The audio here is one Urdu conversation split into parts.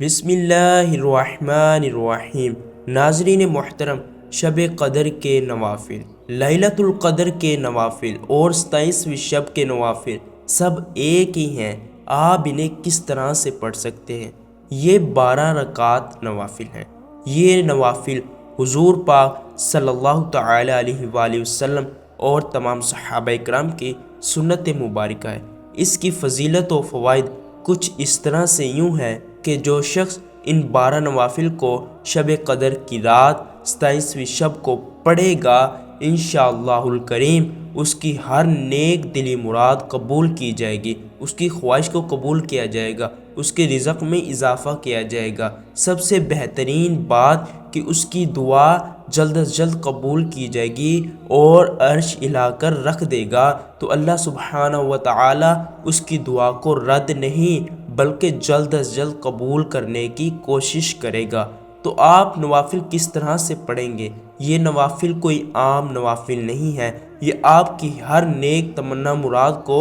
بسم اللہ الرحمن الرحیم۔ ناظرین محترم، شب قدر کے نوافل، لیلۃ القدر کے نوافل اور 27ویں شب کے نوافل سب ایک ہی ہیں۔ آپ انہیں کس طرح سے پڑھ سکتے ہیں؟ یہ 12 رکعات نوافل ہیں۔ یہ نوافل حضور پاک صلی اللہ تعالی علیہ وآلہ وسلم اور تمام صحابہ کرام کی سنت مبارکہ ہے۔ اس کی فضیلت و فوائد کچھ اس طرح سے یوں ہے کہ جو شخص ان 12 نوافل کو شب قدر کی رات 27ویں شب کو پڑھے گا، انشاءاللہ الکریم اس کی ہر نیک دلی مراد قبول کی جائے گی، اس کی خواہش کو قبول کیا جائے گا، اس کے رزق میں اضافہ کیا جائے گا۔ سب سے بہترین بات کہ اس کی دعا جلد از جلد قبول کی جائے گی اور عرش ہلا کر رکھ دے گا، تو اللہ سبحانہ و تعالی اس کی دعا کو رد نہیں بلکہ جلد از جلد قبول کرنے کی کوشش کرے گا۔ تو آپ نوافل کس طرح سے پڑھیں گے؟ یہ نوافل کوئی عام نوافل نہیں ہے، یہ آپ کی ہر نیک تمنا مراد کو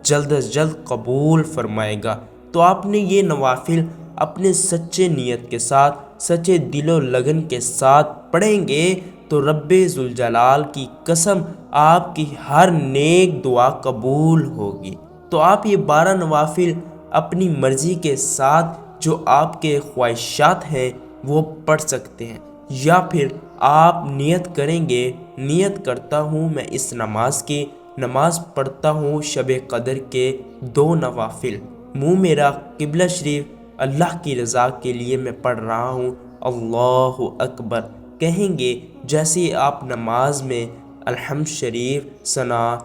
جلد از جلد قبول فرمائے گا۔ تو آپ نے یہ نوافل اپنے سچے نیت کے ساتھ، سچے دل و لگن کے ساتھ پڑھیں گے تو رب ذوالجلال کی قسم آپ کی ہر نیک دعا قبول ہوگی۔ تو آپ یہ 12 نوافل اپنی مرضی کے ساتھ جو آپ کے خواہشات ہیں وہ پڑھ سکتے ہیں، یا پھر آپ نیت کریں گے، نیت کرتا ہوں میں اس نماز کی، نماز پڑھتا ہوں شب قدر کے 2 نوافل، منہ میرا قبلہ شریف اللہ کی رضا کے لیے میں پڑھ رہا ہوں، اللہ اکبر کہیں گے۔ جیسے آپ نماز میں الحمد شریف، ثنا،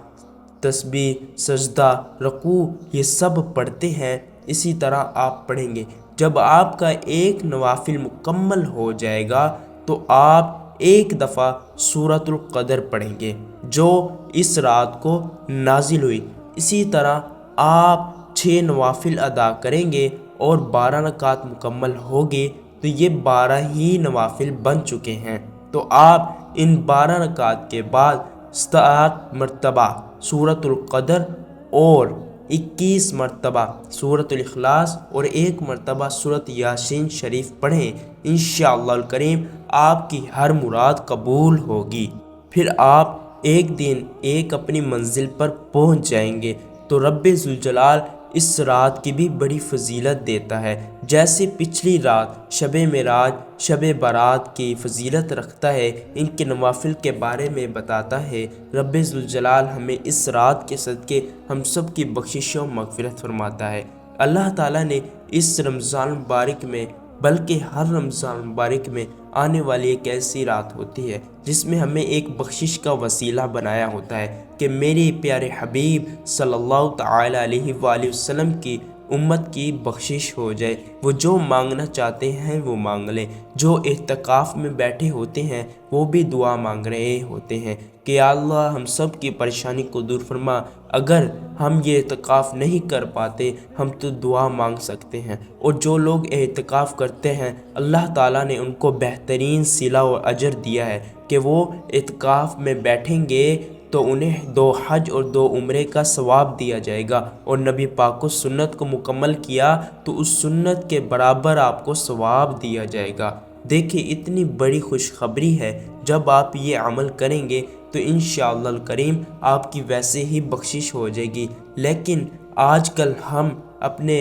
تسبیح، سجدہ، رکوع یہ سب پڑھتے ہیں، اسی طرح آپ پڑھیں گے۔ جب آپ کا ایک نوافل مکمل ہو جائے گا تو آپ ایک دفعہ سورۃ القدر پڑھیں گے جو اس رات کو نازل ہوئی۔ اسی طرح آپ 6 نوافل ادا کریں گے اور 12 رکعات مکمل ہوگی تو یہ 12 ہی نوافل بن چکے ہیں۔ تو آپ ان 12 رکعات کے بعد 7 مرتبہ سورۃ القدر اور 21 مرتبہ سورۃ الاخلاص اور 1 مرتبہ سورۃ یاسین شریف پڑھیں، انشاءاللہ الکریم آپ کی ہر مراد قبول ہوگی۔ پھر آپ ایک دن ایک اپنی منزل پر پہنچ جائیں گے۔ تو رب ذوالجلال اس رات کی بھی بڑی فضیلت دیتا ہے، جیسے پچھلی رات شب معراج، شب برات کی فضیلت رکھتا ہے، ان کے نوافل کے بارے میں بتاتا ہے۔ رب ذوالجلال ہمیں اس رات کے صدقے ہم سب کی بخشش و مغفرت فرماتا ہے۔ اللہ تعالیٰ نے اس رمضان مبارک میں بلکہ ہر رمضان مبارک میں آنے والی ایک ایسی رات ہوتی ہے جس میں ہمیں ایک بخشش کا وسیلہ بنایا ہوتا ہے کہ میرے پیارے حبیب صلی اللہ تعالی علیہ وآلہ وسلم کی امت کی بخشش ہو جائے۔ وہ جو مانگنا چاہتے ہیں وہ مانگ لیں، جو اعتکاف میں بیٹھے ہوتے ہیں وہ بھی دعا مانگ رہے ہوتے ہیں کہ یا اللہ ہم سب کی پریشانی کو دور فرما۔ اگر ہم یہ اعتکاف نہیں کر پاتے ہم تو دعا مانگ سکتے ہیں، اور جو لوگ اعتکاف کرتے ہیں اللہ تعالیٰ نے ان کو بہترین صلہ و اجر دیا ہے کہ وہ اعتکاف میں بیٹھیں گے تو انہیں 2 حج اور 2 عمرے کا ثواب دیا جائے گا، اور نبی پاک کو سنت کو مکمل کیا تو اس سنت کے برابر آپ کو ثواب دیا جائے گا۔ دیکھیں اتنی بڑی خوشخبری ہے، جب آپ یہ عمل کریں گے تو انشاءاللہ الکریم آپ کی ویسے ہی بخشش ہو جائے گی۔ لیکن آج کل ہم اپنے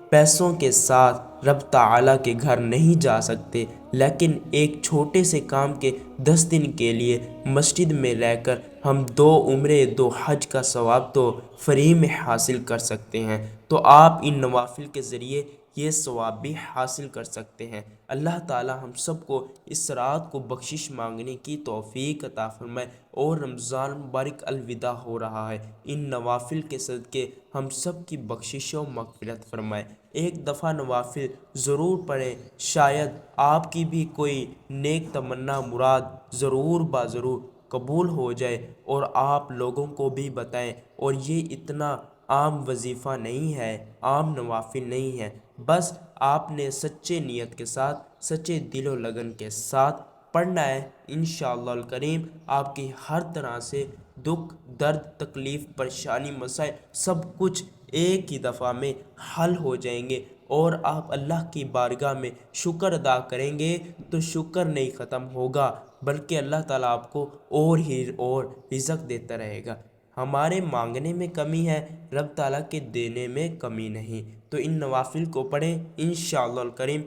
پیسوں کے ساتھ رب تعالیٰ کے گھر نہیں جا سکتے، لیکن ایک چھوٹے سے کام کے 10 دن کے لیے مسجد میں رہ کر ہم 2 عمرے 2 حج کا ثواب تو فری میں حاصل کر سکتے ہیں۔ تو آپ ان نوافل کے ذریعے یہ ثواب بھی حاصل کر سکتے ہیں۔ اللہ تعالیٰ ہم سب کو اس رات کو بخشش مانگنے کی توفیق عطا فرمائے، اور رمضان مبارک الوداع ہو رہا ہے، ان نوافل کے صدقے ہم سب کی بخشش و مغفرت فرمائے۔ ایک دفعہ نوافل ضرور پڑھیں، شاید آپ کی بھی کوئی نیک تمنا مراد ضرور ضرور قبول ہو جائے اور آپ لوگوں کو بھی بتائیں۔ اور یہ اتنا عام وظیفہ نہیں ہے، عام نوافل نہیں ہے، بس آپ نے سچے نیت کے ساتھ، سچے دل و لگن کے ساتھ پڑھنا ہے۔ انشاءاللہ الکریم آپ کی ہر طرح سے دکھ، درد، تکلیف، پریشانی، مسائل سب کچھ ایک ہی دفعہ میں حل ہو جائیں گے۔ اور آپ اللہ کی بارگاہ میں شکر ادا کریں گے تو شکر نہیں ختم ہوگا، بلکہ اللہ تعالیٰ آپ کو اور رزق دیتا رہے گا۔ ہمارے مانگنے میں کمی ہے، رب تعالیٰ کے دینے میں کمی نہیں۔ تو ان نوافل کو پڑھیں، انشاءاللہ الکریم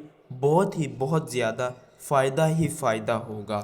بہت زیادہ فائدہ ہوگا۔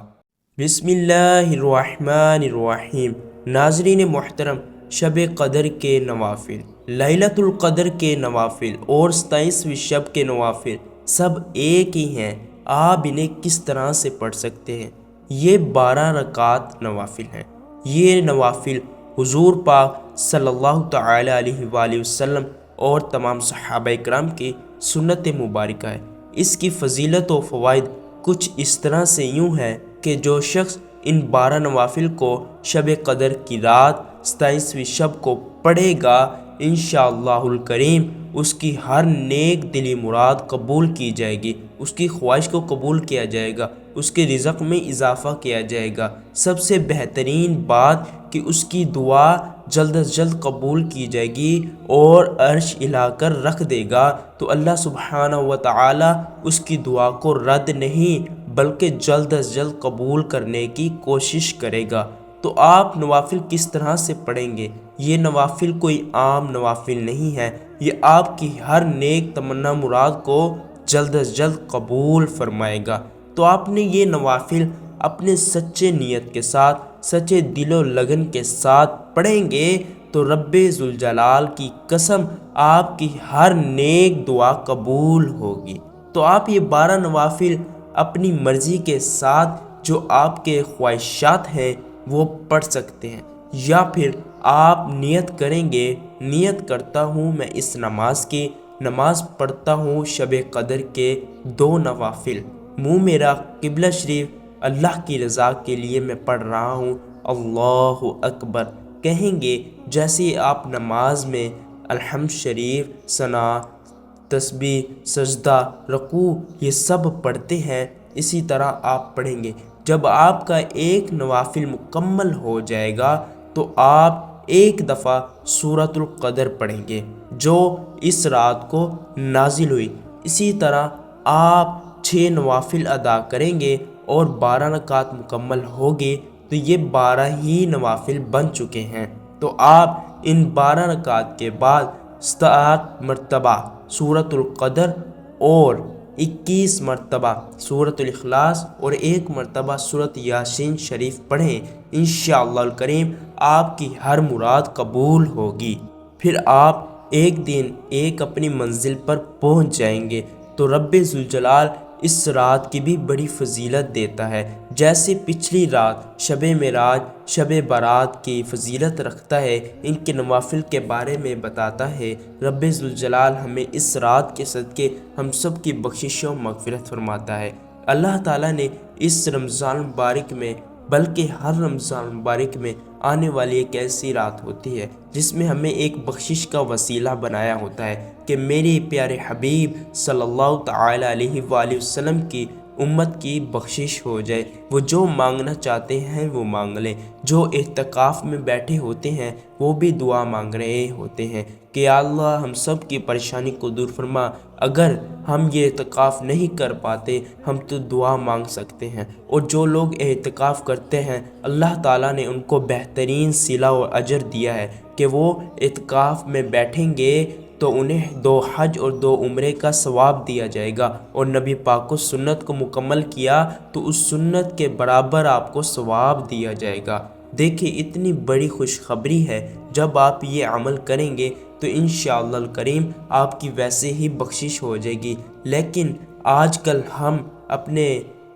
بسم اللہ الرحمن الرحیم۔ ناظرین محترم، شب قدر کے نوافل، لیلۃ القدر کے نوافل اور 27ویں شب کے نوافل سب ایک ہی ہیں۔ آپ انہیں کس طرح سے پڑھ سکتے ہیں؟ یہ 12 رکعات نوافل ہیں۔ یہ نوافل حضور پاک صلی اللہ تعالی علیہ وآلہ وسلم اور تمام صحابہ کرام کی سنت مبارکہ ہے۔ اس کی فضیلت و فوائد کچھ اس طرح سے یوں ہے کہ جو شخص ان 12 نوافل کو شب قدر کی رات 27ویں شب کو پڑھے گا، انشاءاللہ الکریم اس کی ہر نیک دلی مراد قبول کی جائے گی، اس کی خواہش کو قبول کیا جائے گا، اس کے رزق میں اضافہ کیا جائے گا۔ سب سے بہترین بات کہ اس کی دعا جلد از جلد قبول کی جائے گی اور عرش ہلا کر رکھ دے گا، تو اللہ سبحانہ و تعالی اس کی دعا کو رد نہیں بلکہ جلد از جلد قبول کرنے کی کوشش کرے گا۔ تو آپ نوافل کس طرح سے پڑھیں گے؟ یہ نوافل کوئی عام نوافل نہیں ہے، یہ آپ کی ہر نیک تمنا مراد کو جلد از جلد قبول فرمائے گا۔ تو آپ نے یہ نوافل اپنے سچے نیت کے ساتھ، سچے دل و لگن کے ساتھ پڑھیں گے تو رب ذوالجلال کی قسم آپ کی ہر نیک دعا قبول ہوگی۔ تو آپ یہ 12 نوافل اپنی مرضی کے ساتھ جو آپ کے خواہشات ہیں وہ پڑھ سکتے ہیں، یا پھر آپ نیت کریں گے، نیت کرتا ہوں میں اس نماز کی، نماز پڑھتا ہوں شب قدر کے 2 نوافل، منہ میرا قبلہ شریف اللہ کی رضا کے لیے میں پڑھ رہا ہوں، اللہ اکبر کہیں گے۔ جیسے آپ نماز میں الحمد شریف، ثنا، تسبیح، سجدہ، رکوع یہ سب پڑھتے ہیں، اسی طرح آپ پڑھیں گے۔ جب آپ کا ایک نوافل مکمل ہو جائے گا تو آپ ایک دفعہ سورۃ القدر پڑھیں گے جو اس رات کو نازل ہوئی۔ اسی طرح آپ 6 نوافل ادا کریں گے اور 12 رکعات مکمل ہوگی تو یہ 12 ہی نوافل بن چکے ہیں۔ تو آپ ان 12 رکعات کے بعد 7 مرتبہ سورۃ القدر اور 21 مرتبہ سورۃ الاخلاص اور 1 مرتبہ سورۃ یاسین شریف پڑھیں، انشاءاللہ الکریم آپ کی ہر مراد قبول ہوگی۔ پھر آپ ایک دن ایک اپنی منزل پر پہنچ جائیں گے تو رب ذوالجلال اس رات کی بھی بڑی فضیلت دیتا ہے، جیسے پچھلی رات شب معراج، شب برات کی فضیلت رکھتا ہے، ان کے نوافل کے بارے میں بتاتا ہے۔ رب ذوالجلال ہمیں اس رات کے صدقے ہم سب کی بخشش و مغفرت فرماتا ہے۔ اللہ تعالیٰ نے اس رمضان مبارک میں بلکہ ہر رمضان مبارک میں آنے والی ایک ایسی رات ہوتی ہے جس میں ہمیں ایک بخشش کا وسیلہ بنایا ہوتا ہے کہ میرے پیارے حبیب صلی اللہ تعالی علیہ وآلہ وسلم کی امت کی بخشش ہو جائے۔ وہ جو مانگنا چاہتے ہیں وہ مانگ لیں، جو اعتکاف میں بیٹھے ہوتے ہیں وہ بھی دعا مانگ رہے ہوتے ہیں کہ یا اللہ ہم سب کی پریشانی کو دور فرما۔ اگر ہم یہ اعتکاف نہیں کر پاتے ہم تو دعا مانگ سکتے ہیں، اور جو لوگ اعتکاف کرتے ہیں اللہ تعالیٰ نے ان کو بہترین صلہ و اجر دیا ہے کہ وہ اعتکاف میں بیٹھیں گے تو انہیں 2 حج اور 2 عمرے کا ثواب دیا جائے گا، اور نبی پاک کو سنت کو مکمل کیا تو اس سنت کے برابر آپ کو ثواب دیا جائے گا۔ دیکھیں اتنی بڑی خوشخبری ہے، جب آپ یہ عمل کریں گے تو انشاءاللہ الکریم آپ کی ویسے ہی بخشش ہو جائے گی۔ لیکن آج کل ہم اپنے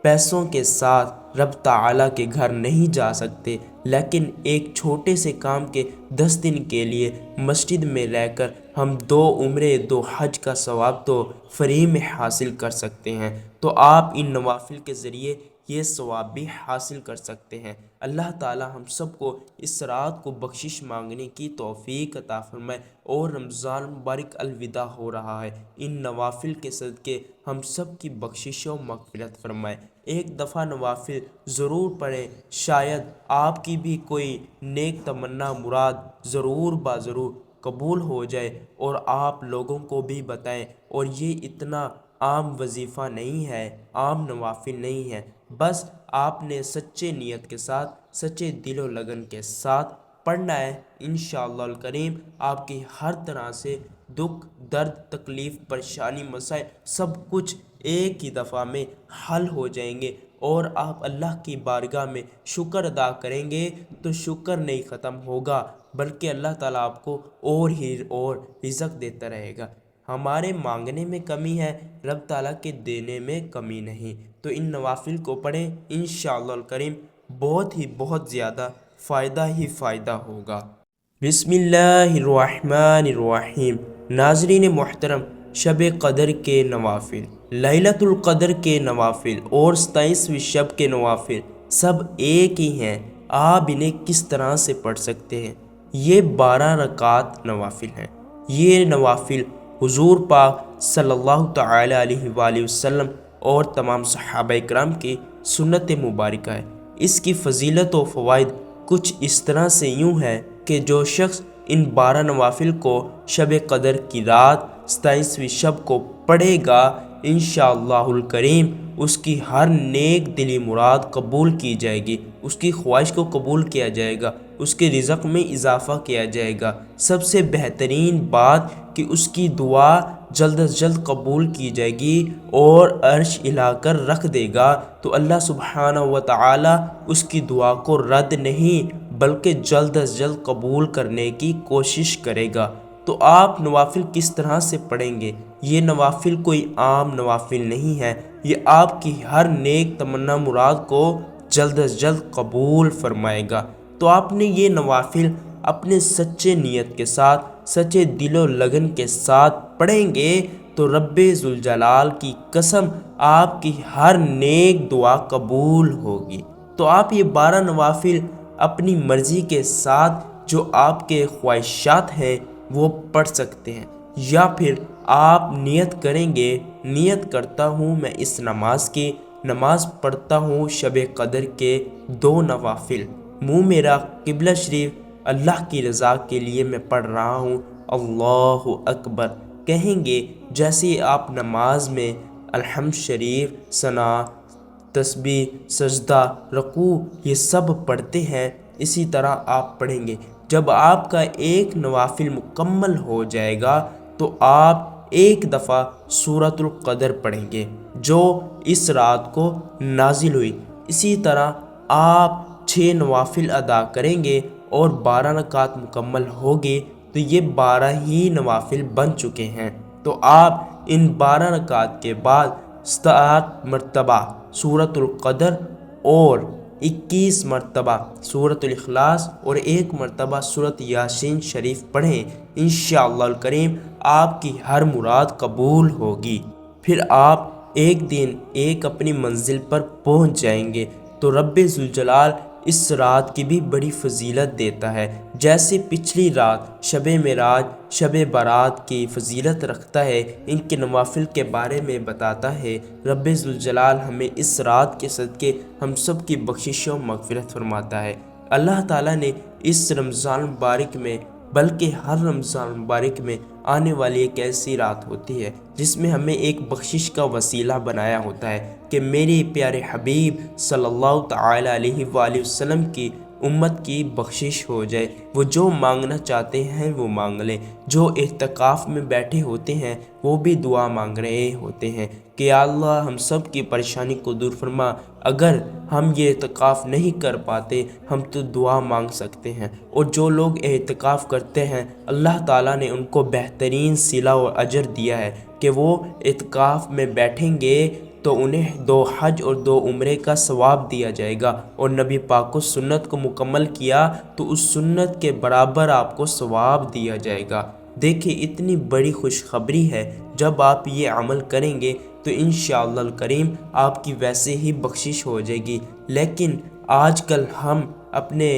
پیسوں کے ساتھ رب تعالیٰ کے گھر نہیں جا سکتے، لیکن ایک چھوٹے سے کام کے 10 دن کے لیے مسجد میں رہ کر ہم 2 عمرے 2 حج کا ثواب تو فری میں حاصل کر سکتے ہیں۔ تو آپ ان نوافل کے ذریعے یہ ثواب بھی حاصل کر سکتے ہیں۔ اللہ تعالی ہم سب کو اس رات کو بخشش مانگنے کی توفیق عطا فرمائے، اور رمضان مبارک الوداع ہو رہا ہے، ان نوافل کے صدقے ہم سب کی بخشش و مغفرت فرمائے۔ ایک دفعہ نوافل ضرور پڑھیں، شاید آپ کی بھی کوئی نیک تمنا مراد ضرور قبول ہو جائے اور آپ لوگوں کو بھی بتائیں۔ اور یہ اتنا عام وظیفہ نہیں ہے، عام نوافل نہیں ہے، بس آپ نے سچے نیت کے ساتھ، سچے دل و لگن کے ساتھ پڑھنا ہے۔ انشاءاللہ الکریم آپ کی ہر طرح سے دکھ، درد، تکلیف، پریشانی، مسائل سب کچھ ایک ہی دفعہ میں حل ہو جائیں گے، اور آپ اللہ کی بارگاہ میں شکر ادا کریں گے تو شکر نہیں ختم ہوگا، بلکہ اللہ تعالیٰ آپ کو اور ہی اور رزق دیتا رہے گا۔ ہمارے مانگنے میں کمی ہے، رب تعالیٰ کے دینے میں کمی نہیں۔ تو ان نوافل کو پڑھیں، انشاءاللہ الکریم بہت زیادہ فائدہ ہی فائدہ ہوگا۔ بسم اللہ الرحمن الرحیم۔ ناظرین محترم، شب قدر کے نوافل، لیلۃ القدر کے نوافل اور 27ویں شب کے نوافل سب ایک ہی ہیں۔ آپ انہیں کس طرح سے پڑھ سکتے ہیں؟ یہ 12 رکعات نوافل ہیں۔ یہ نوافل حضور پاک صلی اللہ تعالی علیہ وآلہ وسلم اور تمام صحابہ اکرام کی سنت مبارکہ ہے۔ اس کی فضیلت و فوائد کچھ اس طرح سے یوں ہے کہ جو شخص ان 12 نوافل کو شب قدر کی رات 27ویں شب کو پڑھے گا، انشاءاللہ الکریم اس کی ہر نیک دلی مراد قبول کی جائے گی، اس کی خواہش کو قبول کیا جائے گا، اس کے رزق میں اضافہ کیا جائے گا۔ سب سے بہترین بات کہ اس کی دعا جلد از جلد قبول کی جائے گی اور عرش ہلا کر رکھ دے گا، تو اللہ سبحانہ و تعالی اس کی دعا کو رد نہیں بلکہ جلد از جلد قبول کرنے کی کوشش کرے گا۔ تو آپ نوافل کس طرح سے پڑھیں گے؟ یہ نوافل کوئی عام نوافل نہیں ہے، یہ آپ کی ہر نیک تمنا مراد کو جلد از جلد قبول فرمائے گا۔ تو آپ نے یہ نوافل اپنے سچے نیت کے ساتھ، سچے دل و لگن کے ساتھ پڑھیں گے تو رب ذوالجلال کی قسم آپ کی ہر نیک دعا قبول ہوگی۔ تو آپ یہ 12 نوافل اپنی مرضی کے ساتھ جو آپ کے خواہشات ہیں وہ پڑھ سکتے ہیں، یا پھر آپ نیت کریں گے، نیت کرتا ہوں میں اس نماز کی، نماز پڑھتا ہوں شب قدر کے 2 نوافل، منہ میرا قبلہ شریف اللہ کی رضا کے لیے میں پڑھ رہا ہوں، اللہ اکبر کہیں گے۔ جیسے آپ نماز میں الحمد شریف، ثنا، تسبیح، سجدہ، رکوع یہ سب پڑھتے ہیں، اسی طرح آپ پڑھیں گے۔ جب آپ کا ایک نوافل مکمل ہو جائے گا تو آپ ایک دفعہ سورۃ القدر پڑھیں گے جو اس رات کو نازل ہوئی۔ اسی طرح آپ 6 نوافل ادا کریں گے اور 12 رکعات مکمل ہوگی تو یہ 12 ہی نوافل بن چکے ہیں۔ تو آپ ان 12 رکعات کے بعد 7 مرتبہ سورۃ القدر اور 21 مرتبہ سورۃ الاخلاص اور 1 مرتبہ سورۃ یاسین شریف پڑھیں، انشاءاللہ الکریم آپ کی ہر مراد قبول ہوگی۔ پھر آپ ایک دن ایک اپنی منزل پر پہنچ جائیں گے۔ تو رب ذوالجلال اس رات کی بھی بڑی فضیلت دیتا ہے، جیسے پچھلی رات شب معراج، شب برات کی فضیلت رکھتا ہے، ان کے نوافل کے بارے میں بتاتا ہے۔ رب ذوالجلال ہمیں اس رات کے صدقے ہم سب کی بخشش و مغفرت فرماتا ہے۔ اللہ تعالیٰ نے اس رمضان مبارک میں بلکہ ہر رمضان مبارک میں آنے والی ایک ایسی رات ہوتی ہے جس میں ہمیں ایک بخشش کا وسیلہ بنایا ہوتا ہے کہ میرے پیارے حبیب صلی اللہ تعالی علیہ وآلہ وسلم کی امت کی بخشش ہو جائے۔ وہ جو مانگنا چاہتے ہیں وہ مانگ لیں، جو اعتکاف میں بیٹھے ہوتے ہیں وہ بھی دعا مانگ رہے ہوتے ہیں کہ یا اللہ ہم سب کی پریشانی کو دور فرما۔ اگر ہم یہ اعتکاف نہیں کر پاتے ہم تو دعا مانگ سکتے ہیں، اور جو لوگ اعتکاف کرتے ہیں اللہ تعالیٰ نے ان کو بہترین صلہ و اجر دیا ہے کہ وہ اعتکاف میں بیٹھیں گے تو انہیں 2 حج اور 2 عمرے کا ثواب دیا جائے گا، اور نبی پاک کو سنت کو مکمل کیا تو اس سنت کے برابر آپ کو ثواب دیا جائے گا۔ دیکھیں اتنی بڑی خوشخبری ہے، جب آپ یہ عمل کریں گے تو انشاءاللہ الکریم آپ کی ویسے ہی بخشش ہو جائے گی۔ لیکن آج کل ہم اپنے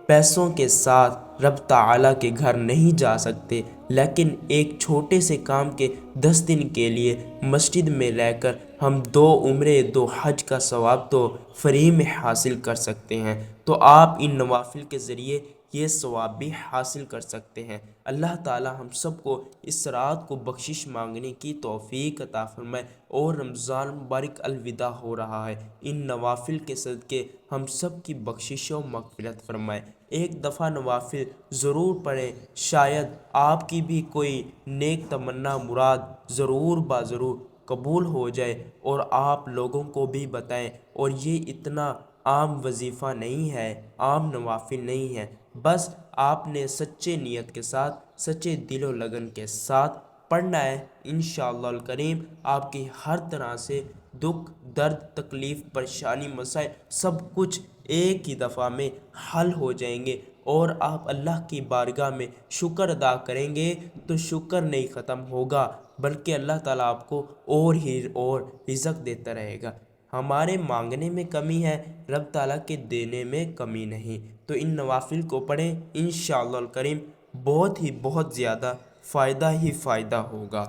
پیسوں کے ساتھ رب تعالیٰ کے گھر نہیں جا سکتے، لیکن ایک چھوٹے سے کام کے 10 دن کے لیے مسجد میں رہ کر ہم 2 عمرے 2 حج کا ثواب تو فری میں حاصل کر سکتے ہیں۔ تو آپ ان نوافل کے ذریعے یہ ثواب بھی حاصل کر سکتے ہیں۔ اللہ تعالی ہم سب کو اس رات کو بخشش مانگنے کی توفیق عطا فرمائے، اور رمضان مبارک الوداع ہو رہا ہے، ان نوافل کے صدقے ہم سب کی بخشش و مغفرت فرمائے۔ ایک دفعہ نوافل ضرور پڑھیں، شاید آپ کی بھی کوئی نیک تمنا مراد ضرور ضرور قبول ہو جائے اور آپ لوگوں کو بھی بتائیں۔ اور یہ اتنا عام وظیفہ نہیں ہے، عام نوافل نہیں ہے، بس آپ نے سچے نیت کے ساتھ، سچے دل و لگن کے ساتھ پڑھنا ہے۔ انشاءاللہ الکریم آپ کی ہر طرح سے دکھ، درد، تکلیف، پریشانی، مسائل سب کچھ ایک ہی دفعہ میں حل ہو جائیں گے، اور آپ اللہ کی بارگاہ میں شکر ادا کریں گے تو شکر نہیں ختم ہوگا، بلکہ اللہ تعالیٰ آپ کو اور ہی اور رزق دیتا رہے گا۔ ہمارے مانگنے میں کمی ہے، رب تعالیٰ کے دینے میں کمی نہیں۔ تو ان نوافل کو پڑھیں، انشاءاللہ الکریم بہت زیادہ فائدہ ہی فائدہ ہوگا۔